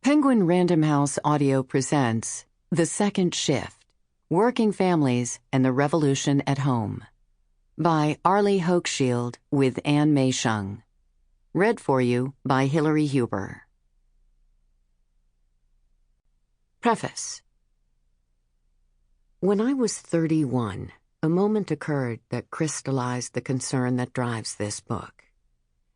Penguin Random House Audio presents The Second Shift, Working Families and the Revolution at Home by Arlie Hochschild with Anne Machung. Read for you by Hilary Huber. Preface. When I was 31, a moment occurred that crystallized the concern that drives this book.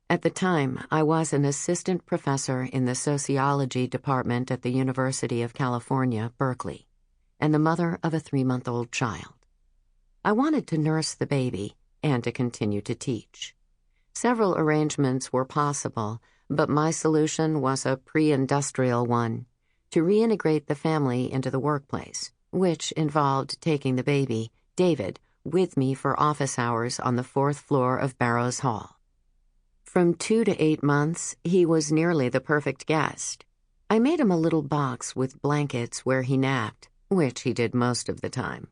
At the time, I was an assistant professor in the sociology department at the University of California, Berkeley, and the mother of a 3-month-old child. I wanted to nurse the baby and to continue to teach. Several arrangements were possible, but my solution was a pre-industrial one, to reintegrate the family into the workplace, which involved taking the baby, David, with me for office hours on the 4th floor of Barrows Hall. From 2 to 8 months, he was nearly the perfect guest. I made him a little box with blankets where he napped, which he did most of the time,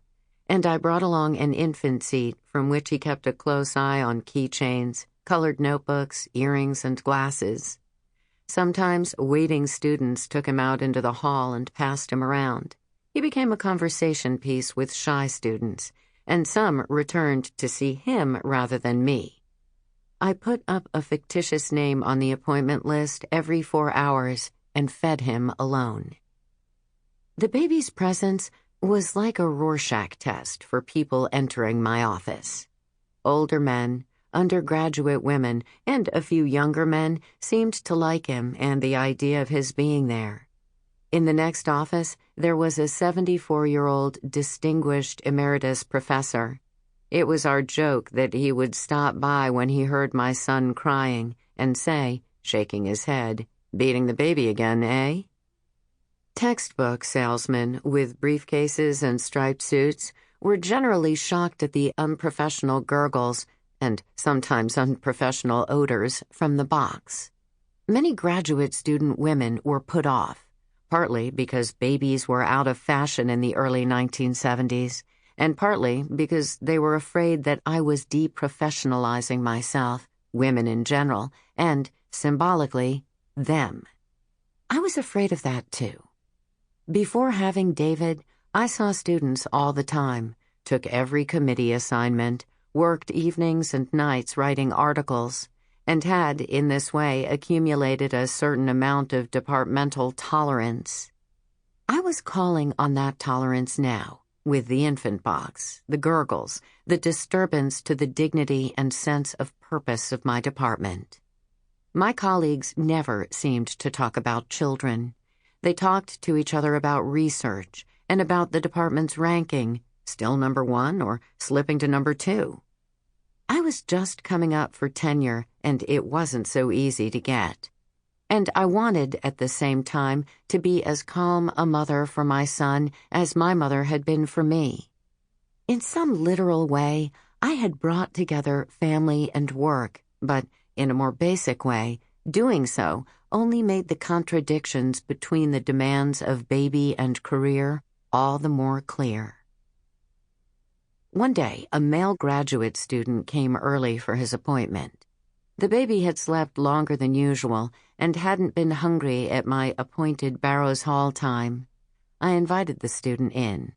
and I brought along an infant seat from which he kept a close eye on keychains, colored notebooks, earrings, and glasses. Sometimes waiting students took him out into the hall and passed him around. He became a conversation piece with shy students, and some returned to see him rather than me. I put up a fictitious name on the appointment list every 4 hours and fed him alone. The baby's presence was like a Rorschach test for people entering my office. Older men, undergraduate women, and a few younger men seemed to like him and the idea of his being there. In the next office, there was a 74-year-old distinguished emeritus professor. It was our joke that he would stop by when he heard my son crying and say, shaking his head, "Beating the baby again, eh?" Textbook salesmen with briefcases and striped suits were generally shocked at the unprofessional gurgles and sometimes unprofessional odors from the box. Many graduate student women were put off, partly because babies were out of fashion in the early 1970s, and partly because they were afraid that I was deprofessionalizing myself, women in general, and, symbolically, them. I was afraid of that, too. Before having David, I saw students all the time, took every committee assignment, worked evenings and nights writing articles, and had, in this way, accumulated a certain amount of departmental tolerance. I was calling on that tolerance now, with the infant box, the gurgles, the disturbance to the dignity and sense of purpose of my department. My colleagues never seemed to talk about children. They talked to each other about research and about the department's ranking, still number 1 or slipping to number 2. I was just coming up for tenure, and it wasn't so easy to get. And I wanted, at the same time, to be as calm a mother for my son as my mother had been for me. In some literal way, I had brought together family and work, but in a more basic way, doing so only made the contradictions between the demands of baby and career all the more clear. One day, a male graduate student came early for his appointment. The baby had slept longer than usual and hadn't been hungry at my appointed Barrows Hall time. I invited the student in.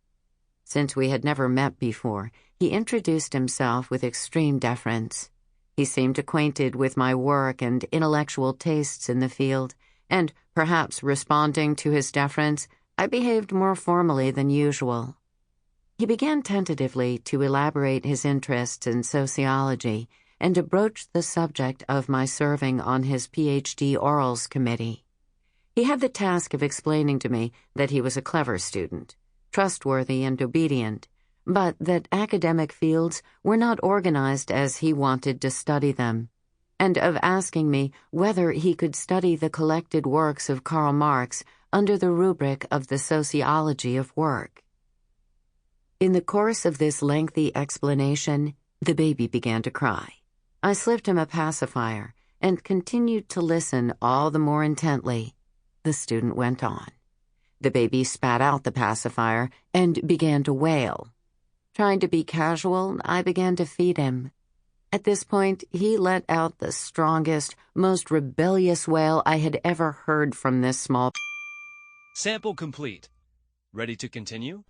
Since we had never met before, he introduced himself with extreme deference. He seemed acquainted with my work and intellectual tastes in the field, and, perhaps responding to his deference, I behaved more formally than usual. He began tentatively to elaborate his interests in sociology and to broach the subject of my serving on his PhD orals committee. He had the task of explaining to me that he was a clever student, trustworthy and obedient, but that academic fields were not organized as he wanted to study them, and of asking me whether he could study the collected works of Karl Marx under the rubric of the sociology of work. In the course of this lengthy explanation, the baby began to cry. I slipped him a pacifier and continued to listen all the more intently. The student went on. The baby spat out the pacifier and began to wail. Trying to be casual, I began to feed him. At this point, he let out the strongest, most rebellious wail I had ever heard from this small Sample complete. Ready to continue?